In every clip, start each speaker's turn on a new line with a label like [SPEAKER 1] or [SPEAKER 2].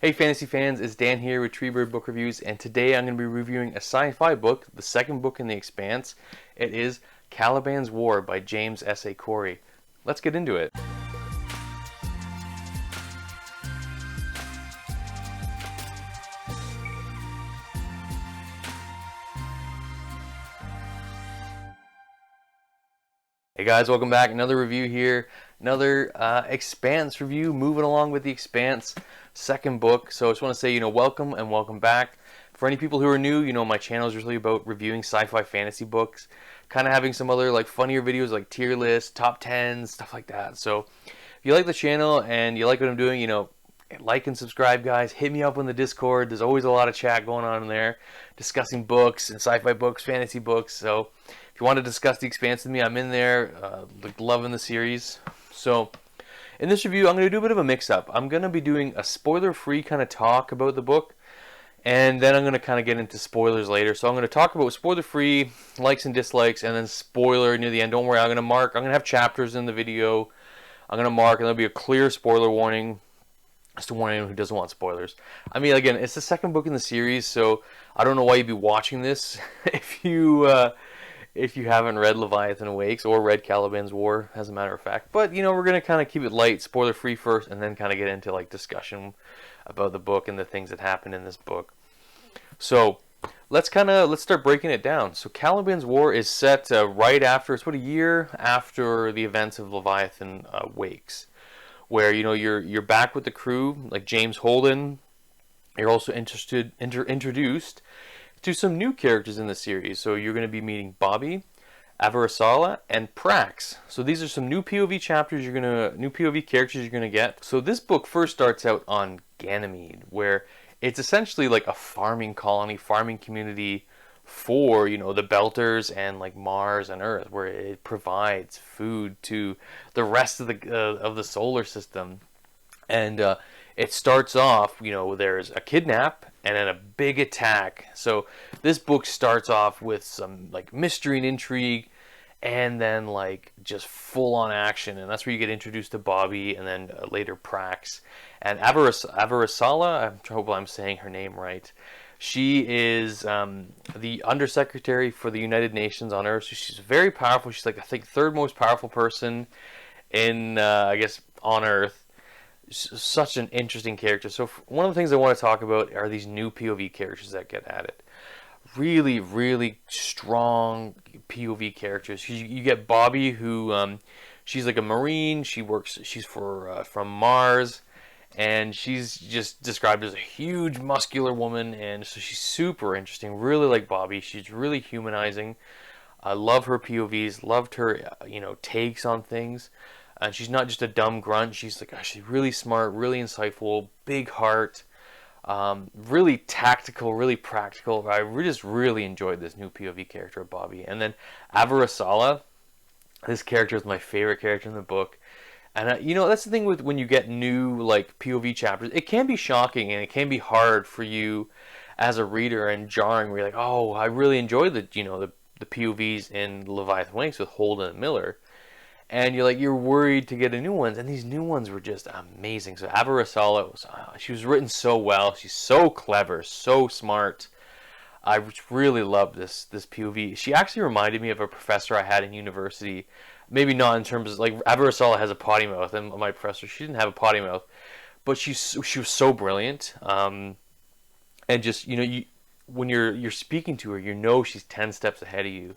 [SPEAKER 1] Hey fantasy fans, it's Dan here with Treebird Book Reviews, and today I'm going to be reviewing a sci-fi book, the second book in the Expanse. It is Caliban's War by James S.A. Corey. Let's get into it. Hey guys, welcome back. Another review here. Another Expanse review, moving along with the Expanse second book. So I just want to say, welcome and welcome back. For any people who are new, my channel is really about reviewing sci-fi fantasy books, kind of having some other funnier videos like tier lists, top 10s, stuff like that. So if you like the channel and you like what I'm doing, like and subscribe, guys. Hit me up on the Discord. There's always a lot of chat going on in there, discussing books and sci-fi books, fantasy books. So if you want to discuss the Expanse with me, I'm in there, loving the series. So in this review, I'm going to do a bit of a mix-up. I'm going to be doing a spoiler-free kind of talk about the book, and then I'm going to kind of get into spoilers later. So I'm going to talk about spoiler-free, likes and dislikes, and then spoiler near the end. Don't worry, I'm going to have chapters in the video. I'm going to mark, and there'll be a clear spoiler warning, just to warn anyone who doesn't want spoilers. I mean, again, it's the second book in the series, so I don't know why you'd be watching this if you haven't read Leviathan Awakes or read Caliban's War, as a matter of fact. But, we're going to kind of keep it light, spoiler-free first, and then kind of get into, discussion about the book and the things that happen in this book. So, let's start breaking it down. So, Caliban's War is set right after, it's about a year after the events of Leviathan Awakes, where, you're back with the crew, like James Holden. You're also introduced to some new characters in the series. So you're going to be meeting Bobby, Avarasala, and Prax. So these are some new POV new POV characters you're gonna get. So this book first starts out on Ganymede, where it's essentially like a farming colony, farming community for the Belters and Mars and Earth, where it provides food to the rest of the solar system. And it starts off, there's a kidnap and then a big attack. So this book starts off with some mystery and intrigue, and then just full on action. And that's where you get introduced to Bobby, and then later Prax and Avarasala. I hope I'm saying her name right. She is the Undersecretary for the United Nations on Earth. So she's very powerful. She's I think third most powerful person in I guess on Earth. Such an interesting character. So one of the things I want to talk about are these new POV characters that get added. Really, really strong POV characters. You get Bobby, who she's like a Marine. She's from Mars, and she's just described as a huge muscular woman, and so she's super interesting. Really like Bobby. She's really humanizing. I love her POVs. Loved her takes on things. And she's not just a dumb grunt. She's actually really smart, really insightful, big heart, really tactical, really practical. I just really enjoyed this new POV character of Bobby. And then Avarasala, this character is my favorite character in the book. And that's the thing with when you get new POV chapters. It can be shocking and it can be hard for you as a reader and jarring. Where you're like, oh, I really enjoyed the POVs in Leviathan Awakes with Holden and Miller. And you're worried to get a new ones, and these new ones were just amazing. So Avarasala she was written so well. She's so clever, so smart. I really loved this POV. She actually reminded me of a professor I had in university. Maybe not in terms of Avarasala has a potty mouth, and my professor, she didn't have a potty mouth, but she was so brilliant. And just when you're speaking to her, she's 10 steps ahead of you,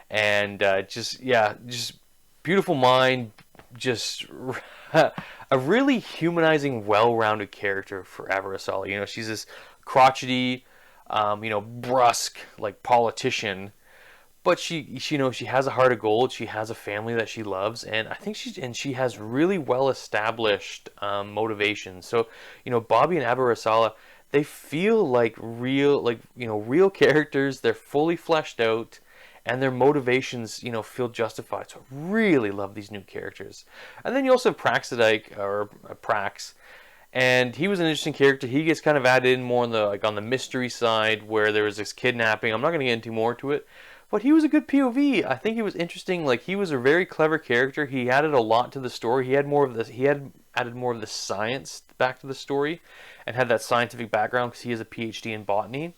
[SPEAKER 1] and just beautiful mind, just a really humanizing, well-rounded character for Avarasala. She's this crotchety, brusque, politician, but she has a heart of gold. She has a family that she loves, and I think she has really well-established motivation. So, Bobby and Avarasala, they feel like real characters. They're fully fleshed out, and their motivations, feel justified. So I really love these new characters. And then you also have Prax, and he was an interesting character. He gets kind of added in more on the mystery side, where there was this kidnapping. I'm not going to get into more to it, but he was a good POV. I think he was interesting. He was a very clever character. He added a lot to the story. He had added more of the science depth back to the story and had that scientific background because he has a PhD in botany.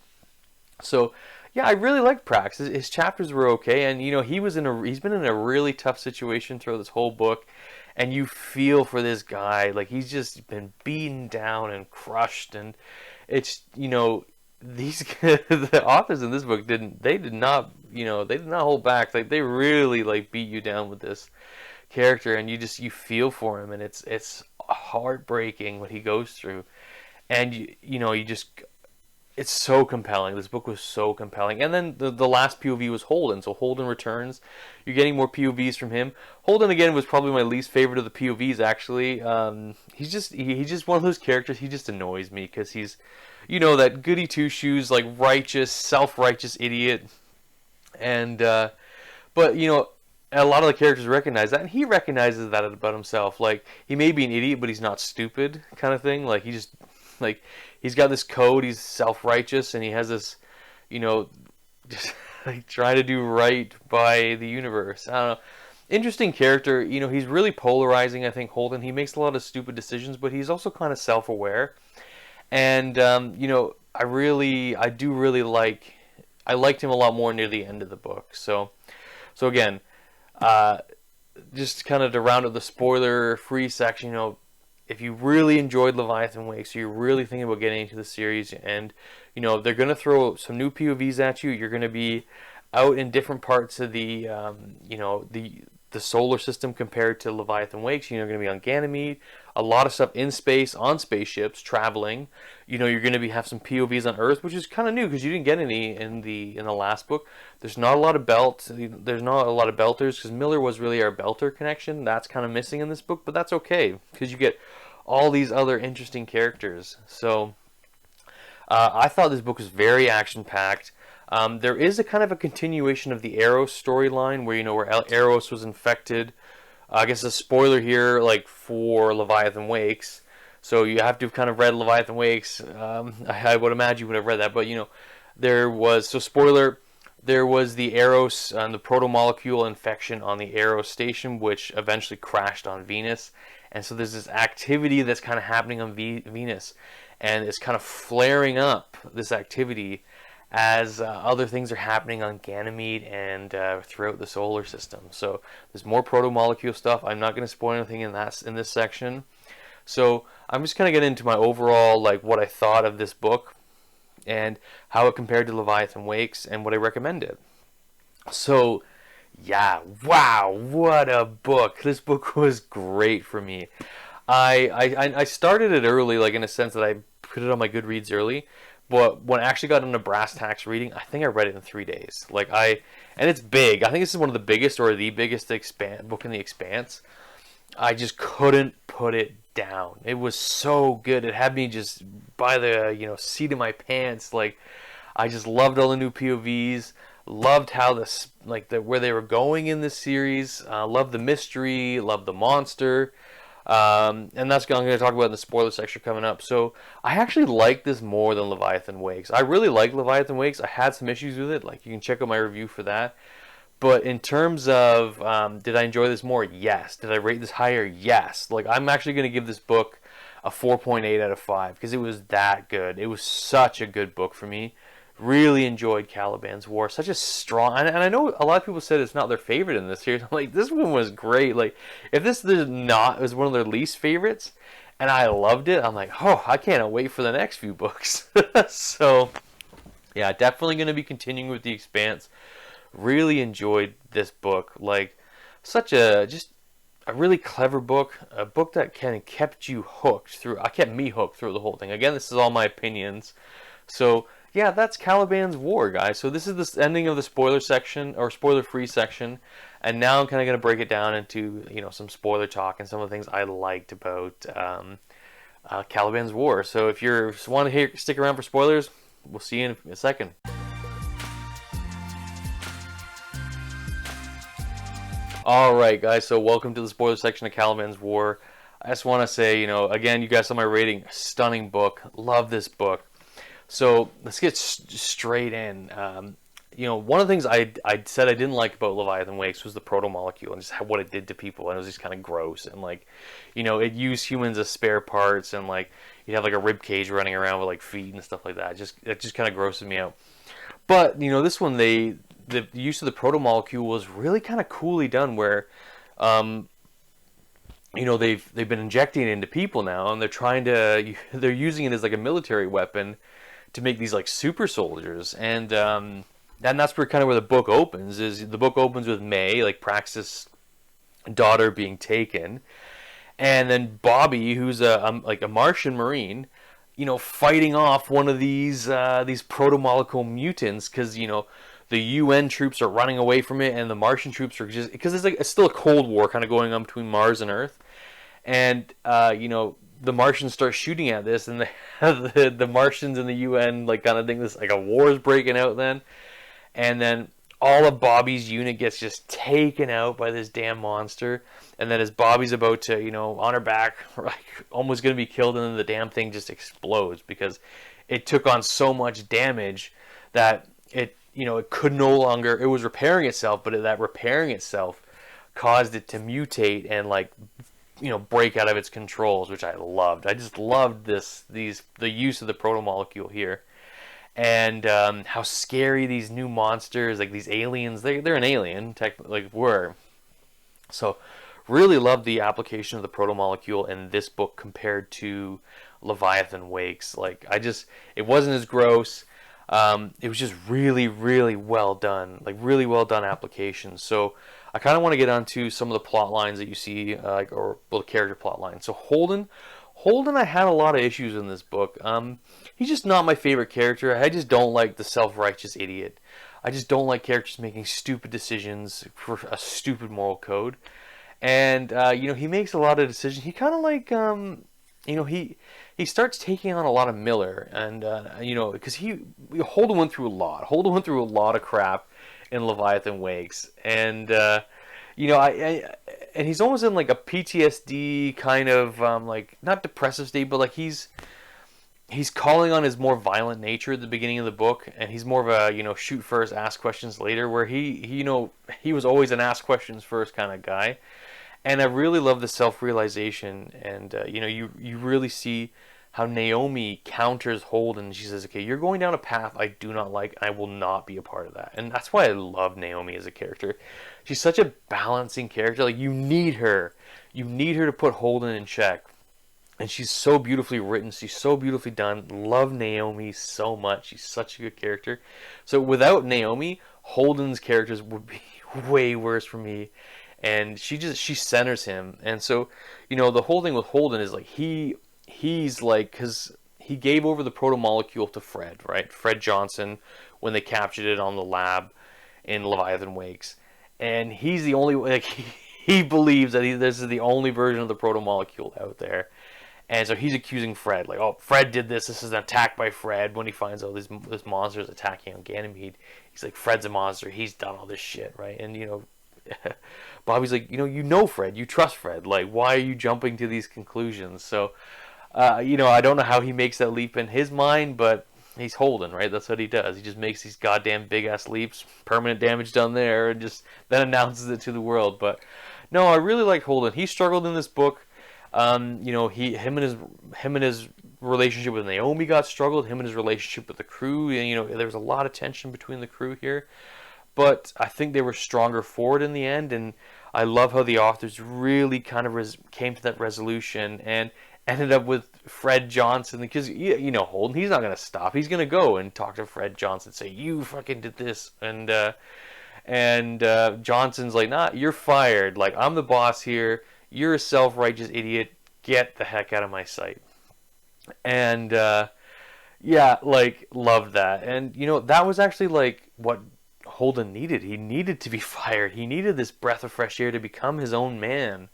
[SPEAKER 1] So yeah, I really liked Prax. His chapters were okay, and you know he's been in a really tough situation throughout this whole book, and you feel for this guy, like he's just been beaten down and crushed, and it's, you know, these the authors in this book did not hold back. Like they really like beat you down with this character, and you feel for him, and it's heartbreaking what he goes through, and you know you just, it's so compelling. This book was so compelling. And then the last POV was Holden. So Holden returns. You're getting more POVs from him. Holden, again, was probably my least favorite of the POVs, actually. He's just one of those characters. He just annoys me because he's, you know, that goody two-shoes, like righteous, self-righteous idiot. And, but, you know, a lot of the characters recognize that. And he recognizes that about himself. Like, he may be an idiot, but he's not stupid kind of thing. Like, he just, like, he's got this code, he's self-righteous, and he has this, you know, just like trying to do right by the universe. I don't know. Interesting character. You know, he's really polarizing, I think, Holden. He makes a lot of stupid decisions, but he's also kind of self-aware. And, you know, I liked him a lot more near the end of the book. So again, just kind of to round up the spoiler-free section, you know, if you really enjoyed Leviathan Wakes, so you're really thinking about getting into the series, and you know they're going to throw some new POVs at you. You're going to be out in different parts of the you know, the solar system compared to Leviathan Wakes. You know, you're going to be on Ganymede, a lot of stuff in space, on spaceships, traveling. You know, you're going to have some POVs on Earth, which is kind of new because you didn't get any in the last book. There's not a lot of there's not a lot of belters because Miller was really our belter connection. That's kind of missing in this book, but that's okay because you get all these other interesting characters. So I thought this book was very action-packed. There is a kind of a continuation of the Eros storyline where, you know, where Eros was infected. I guess a spoiler here, like for Leviathan Wakes. So you have to have kind of read Leviathan Wakes. I would imagine you would have read that, but you know, there was, so spoiler, there was the Eros, the proto-molecule infection on the Eros station, which eventually crashed on Venus. And so there's this activity that's kind of happening on Venus, and it's kind of flaring up, this activity, as other things are happening on Ganymede and throughout the solar system. So there's more proto-molecule stuff. I'm not going to spoil anything in this section. So I'm just going to get into my overall, like, what I thought of this book and how it compared to Leviathan Wakes and what I recommended. So yeah, wow, what a book. This book was great for me. I started it early, like in a sense that I put it on my Goodreads early, but when I actually got into brass tacks reading, I think I read it in 3 days. And it's big. I think this is one of the biggest or the biggest book in the Expanse. I just couldn't put it down. It was so good. It had me just by the, you know, seat of my pants. Like, I just loved all the new POVs. Loved how where they were going in this series. Loved the mystery. Loved the monster. And that's what I'm going to talk about in the spoiler section coming up. So I actually like this more than Leviathan Wakes. I really like Leviathan Wakes. I had some issues with it. Like, you can check out my review for that. But in terms of, did I enjoy this more? Yes. Did I rate this higher? Yes. Like, I'm actually going to give this book a 4.8 out of 5 because it was that good. It was such a good book for me. Really enjoyed Caliban's War. Such a strong, and I know a lot of people said it's not their favorite in this series. I'm like, this one was great. Like, if this is not, was one of their least favorites, and I loved it, I'm like, oh, I can't wait for the next few books. So, yeah, definitely going to be continuing with The Expanse. Really enjoyed this book. Like, such a, just a really clever book. A book that kind of kept you hooked through, kept me hooked through the whole thing. Again, this is all my opinions. So, yeah, that's Caliban's War, guys. So this is the ending of the spoiler section, or spoiler-free section, and now I'm kind of going to break it down into, you know, some spoiler talk and some of the things I liked about Caliban's War. So if you want to stick around for spoilers, we'll see you in a second. Alright, guys, so welcome to the spoiler section of Caliban's War. I just want to say, you know, again, you guys saw my rating. Stunning book. Love this book. So let's get straight in. one of the things I said I didn't like about Leviathan Wakes was the proto molecule and just what it did to people, and it was just kind of gross, and like, it used humans as spare parts, and like you'd have like a rib cage running around with like feet and stuff like that. It just kind of grosses me out. But this one, the use of the proto molecule was really kind of coolly done, where um, they've been injecting it into people now, and they're using it as like a military weapon to make these like super soldiers, and that's where the book opens. Is the book opens with May, like Praxis' daughter, being taken, and then Bobby, who's like a Martian Marine, fighting off one of these proto-molecule mutants, because the UN troops are running away from it, and the Martian troops are just, because it's still a Cold War kind of going on between Mars and Earth, and the Martians start shooting at this, and the Martians and the UN like kind of think this like a war is breaking out then. And then all of Bobby's unit gets just taken out by this damn monster. And then as Bobby's about to, on her back, like almost going to be killed, and then the damn thing just explodes because it took on so much damage that it could no longer, it was repairing itself, but that repairing itself caused it to mutate and like, break out of its controls, which I loved. I just loved the use of the proto-molecule here. And how scary these new monsters, like these aliens, they're an alien, like were. So really love the application of the proto-molecule in this book compared to Leviathan Wakes. Like it wasn't as gross. It was just really, really well done, like really well done application. So I kind of want to get onto some of the plot lines that you see, or the character plot lines. So Holden, I had a lot of issues in this book. He's just not my favorite character. I just don't like the self-righteous idiot. I just don't like characters making stupid decisions for a stupid moral code. And he makes a lot of decisions. He kind of like he starts taking on a lot of Miller, and because Holden went through a lot. Holden went through a lot of crap in Leviathan Wakes, and and he's almost in like a PTSD kind of like not depressive state, but like he's calling on his more violent nature at the beginning of the book, and he's more of a shoot first, ask questions later, where he was always an ask questions first kind of guy. And I really love the self-realization, and you really see how Naomi counters Holden. She says, okay, you're going down a path I do not like, and I will not be a part of that. And that's why I love Naomi as a character. She's such a balancing character. Like, you need her to put Holden in check. And she's so beautifully written. She's so beautifully done. Love Naomi so much. She's such a good character. So without Naomi, Holden's characters would be way worse for me. And she centers him. And so, the whole thing with Holden is like he's like, because he gave over the proto-molecule to Fred, right? Fred Johnson, when they captured it on the lab in Leviathan Wakes. And he's the only, like, he believes that this is the only version of the proto-molecule out there. And so he's accusing Fred, like, oh, Fred did this. This is an attack by Fred. When he finds out this monster is attacking on Ganymede, he's like, Fred's a monster. He's done all this shit, right? And, Bobby's like, Fred. You trust Fred. Like, why are you jumping to these conclusions? So, I don't know how he makes that leap in his mind, but he's Holden, right? That's what he does. He just makes these goddamn big-ass leaps, permanent damage done there, and just then announces it to the world. But, no, I really like Holden. He struggled in this book. Him and his relationship with Naomi struggled. Him and his relationship with the crew, and there was a lot of tension between the crew here. But I think they were stronger forward in the end, and I love how the authors really kind of came to that resolution and ended up with Fred Johnson, because Holden, he's not going to stop. He's going to go and talk to Fred Johnson, say, you fucking did this, and Johnson's like, nah, you're fired. Like, I'm the boss here. You're a self-righteous idiot. Get the heck out of my sight. And, loved that. And, that was actually, like, what Holden needed. He needed to be fired. He needed this breath of fresh air to become his own man,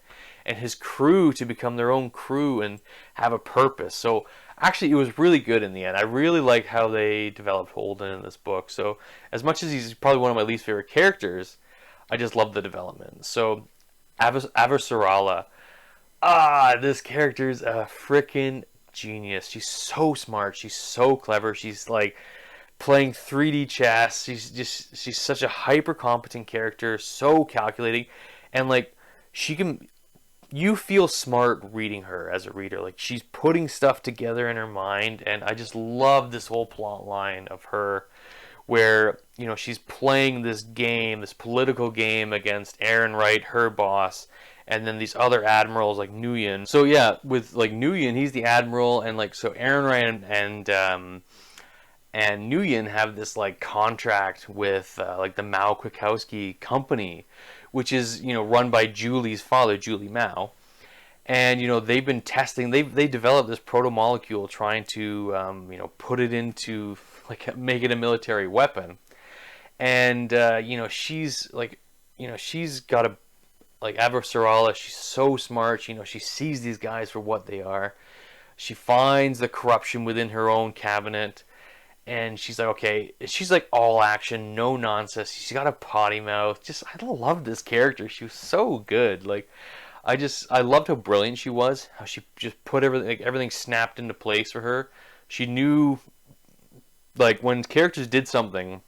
[SPEAKER 1] and his crew to become their own crew and have a purpose. So, actually, it was really good in the end. I really like how they developed Holden in this book. So, as much as he's probably one of my least favorite characters, I just love the development. So, Avasarala. This character's a freaking genius. She's so smart. She's so clever. She's like, playing 3D chess. She's such a hyper competent character, so calculating, and like she can you feel smart reading her as a reader. Like she's putting stuff together in her mind, and I just love this whole plot line of her where, you know, she's playing this game, this political game against Aaron Wright, her boss, and then these other admirals like Nguyen. So yeah, with like Nguyen, he's the admiral, and like so Aaron Wright and Nguyen have this like contract with like the Mao Kwiatkowski company, which is, you know, run by Julie's father, Julie Mao. And you know they've been testing. They developed this proto molecule, trying to you know, put it into like make it a military weapon. And you know, she's like, you know, she's got a like Abercerala. She's so smart. You know, she sees these guys for what they are. She finds the corruption within her own cabinet, and she's like, okay, she's like all action, no nonsense. She's got a potty mouth. Just I love this character. She was so good. Like I loved how brilliant she was. How she just put everything, like everything snapped into place for her. She knew, like when characters did something,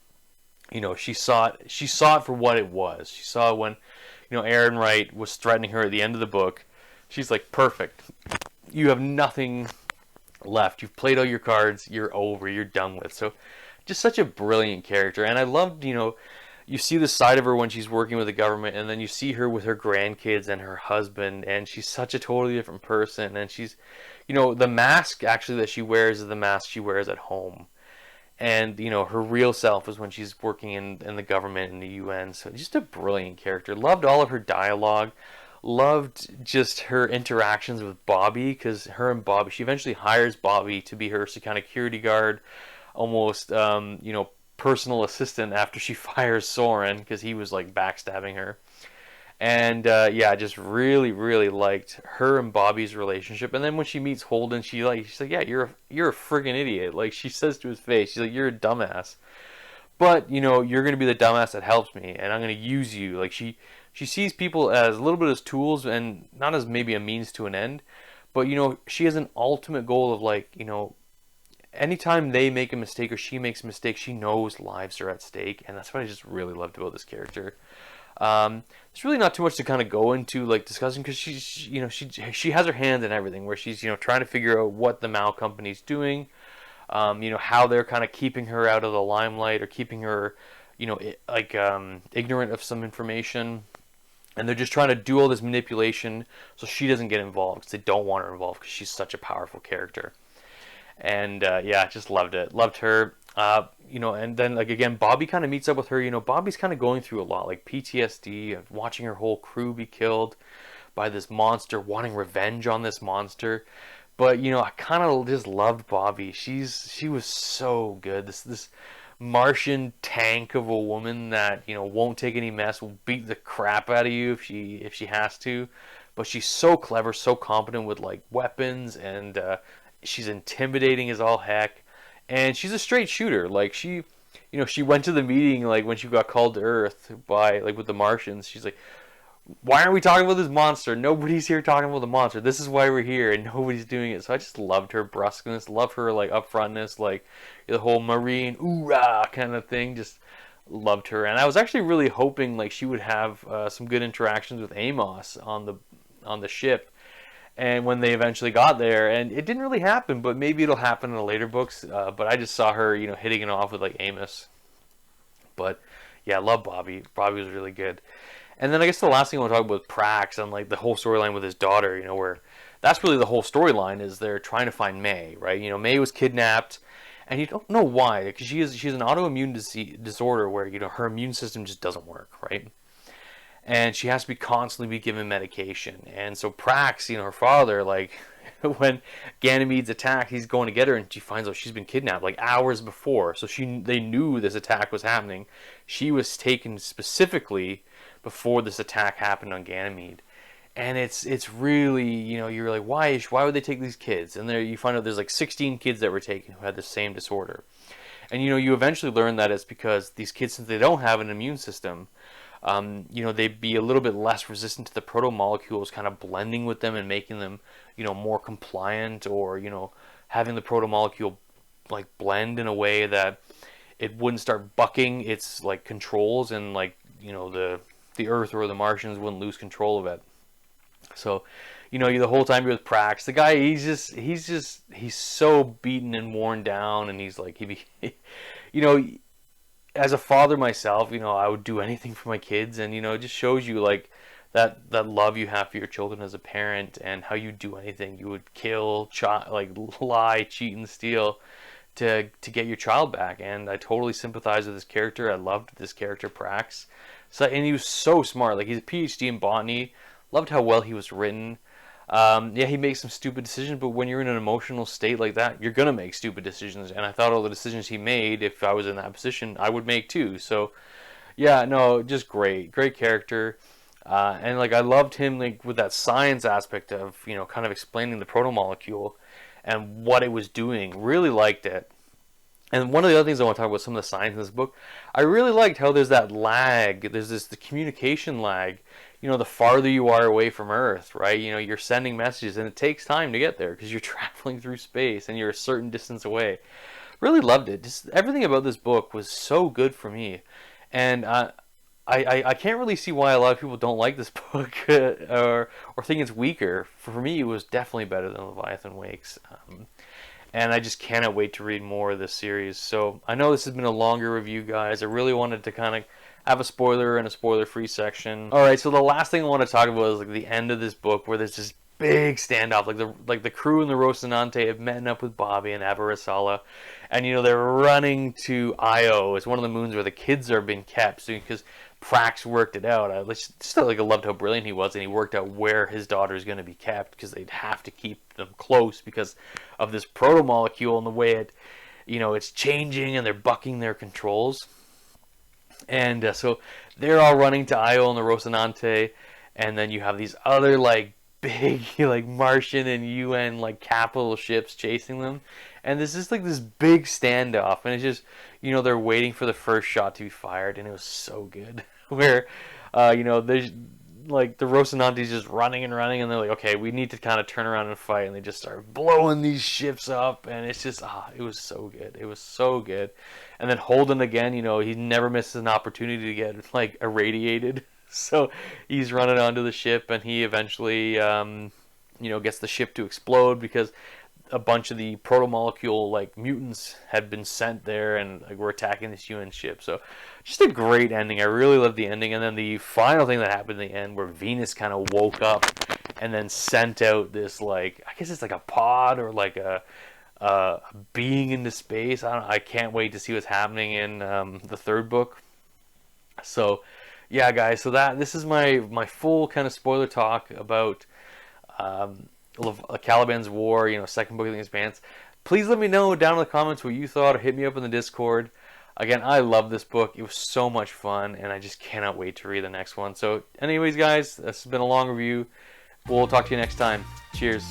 [SPEAKER 1] you know, she saw it. She saw it for what it was. She saw when, you know, Aaron Wright was threatening her at the end of the book. She's like, perfect. You have nothing left. You've played all your cards. You're over. You're done with. So, just such a brilliant character. And I loved, you know, you see the side of her when she's working with the government, and then you see her with her grandkids and her husband, and she's such a totally different person. And she's, you know, the mask actually that she wears is the mask she wears at home. And, you know, her real self is when she's working in the government in the UN. So just a brilliant character. Loved all of her dialogue. Loved just her interactions with Bobby, because her and Bobby, she eventually hires Bobby to be her kind of security guard, almost, you know, personal assistant after she fires Soren, because he was like backstabbing her. And yeah, I just really, really liked her and Bobby's relationship. And then when she meets Holden, she's like, yeah, you're a friggin' idiot. Like she says to his face, she's like, you're a dumbass. But you know, you're gonna be the dumbass that helps me, and I'm gonna use you. Like she sees people as a little bit as tools, and not as maybe a means to an end. But you know, she has an ultimate goal of like, you know, anytime they make a mistake or she makes a mistake, she knows lives are at stake, and that's what I just really loved about this character. There's really not too much to kind of go into like discussing, because she's, you know, she has her hand in everything, where she's, you know, trying to figure out what the Mao company's doing, you know, how they're kind of keeping her out of the limelight, or keeping her, you know, like ignorant of some information, and they're just trying to do all this manipulation so she doesn't get involved, because they don't want her involved, because she's such a powerful character. And yeah, just loved it. Loved her. You know, and then like again, Bobby kind of meets up with her. You know, Bobby's kind of going through a lot, like PTSD of watching her whole crew be killed by this monster, wanting revenge on this monster. But you know, I kind of just loved Bobby. She was so good. This Martian tank of a woman that, you know, won't take any mess, will beat the crap out of you if she has to. But she's so clever, so competent with like weapons, and she's intimidating as all heck, and she's a straight shooter. Like she, you know, she went to the meeting like when she got called to Earth by like with the Martians. She's like, "Why aren't we talking about this monster? Nobody's here talking about the monster. This is why we're here, and nobody's doing it." So I just loved her brusqueness, love her like upfrontness, like the whole Marine oorah kind of thing. Just loved her, and I was actually really hoping like she would have some good interactions with Amos on the ship. And when they eventually got there, and it didn't really happen, but maybe it'll happen in the later books. But I just saw her, you know, hitting it off with like Amos. But yeah, I love Bobby. Bobby was really good. And then I guess the last thing I want to talk about is Prax and like the whole storyline with his daughter. You know, where that's really the whole storyline, is they're trying to find May, right? You know, May was kidnapped, and you don't know why, because she's an autoimmune disorder where, you know, her immune system just doesn't work, right? And she has to be constantly be given medication. And so Prax, you know, her father, like when Ganymede's attacked, he's going to get her, and she finds out she's been kidnapped like hours before. So they knew this attack was happening. She was taken specifically before this attack happened on Ganymede. And it's really, you know, you're like, why would they take these kids? And there you find out there's like 16 kids that were taken who had the same disorder. And you know, you eventually learn that it's because these kids, since they don't have an immune system, you know, they'd be a little bit less resistant to the proto-molecules kind of blending with them and making them, you know, more compliant, or, you know, having the proto-molecule like blend in a way that it wouldn't start bucking its like controls, and like, you know, the Earth or the Martians wouldn't lose control of it. So, you know, the whole time you're with Prax, the guy, he's so beaten and worn down, and he's like, you know, as a father myself, you know, I would do anything for my kids, and you know, it just shows you like that love you have for your children as a parent, and how you do anything. You would kill, like lie, cheat, and steal to get your child back. And I totally sympathize with this character. I loved this character, Prax. So, and he was so smart. Like, he's a PhD in botany. Loved how well he was written. Yeah, he makes some stupid decisions, but when you're in an emotional state like that, you're gonna make stupid decisions. And I thought all the decisions he made, if I was in that position, I would make too. So, yeah, no, just great character. And like, I loved him like with that science aspect of, you know, kind of explaining the protomolecule and what it was doing. Really liked it. And one of the other things I want to talk about, some of the science in this book, I really liked how there's that lag. There's the communication lag. You know, the farther you are away from Earth, right? You know, you're sending messages, and it takes time to get there because you're traveling through space and you're a certain distance away. Really loved it. Just everything about this book was so good for me, and I can't really see why a lot of people don't like this book or think it's weaker. For me, it was definitely better than Leviathan Wakes. And I just cannot wait to read more of this series. So I know this has been a longer review, guys. I really wanted to kind of have a spoiler and a spoiler-free section. All right, so the last thing I want to talk about is like the end of this book, where there's this big standoff. Like the crew in the Rocinante have met up with Bobby and Aberasala, and you know, they're running to Io. It's one of the moons where the kids are being kept, so because Prax worked it out. I just like, I loved how brilliant he was, and he worked out where his daughter is going to be kept, because they'd have to keep them close because of this protomolecule and the way it, you know, it's changing, and they're bucking their controls. And so they're all running to Io and the Rocinante, and then you have these other like big like Martian and UN like capital ships chasing them, and this is like this big standoff, and it's just, you know, they're waiting for the first shot to be fired, and it was so good. Where you know, there's like the Rocinante's just running and running, and they're like, okay, we need to kind of turn around and fight, and they just start blowing these ships up, and it's just it was so good. It was so good. And then Holden again, you know, he never misses an opportunity to get like irradiated. So he's running onto the ship, and he eventually, you know, gets the ship to explode because a bunch of the protomolecule like mutants had been sent there, and like were attacking this UN ship. So just a great ending. I really love the ending. And then the final thing that happened in the end, where Venus kind of woke up and then sent out this, like, I guess it's like a pod or like a being into space. I can't wait to see what's happening in the third book. So yeah, guys, so this is my full kind of spoiler talk about Caliban's War, you know, second book of the Expanse. Please let me know down in the comments what you thought, or hit me up in the Discord. Again, I love this book. It was so much fun, and I just cannot wait to read the next one. So anyways, guys, this has been a long review. We'll talk to you next time. Cheers.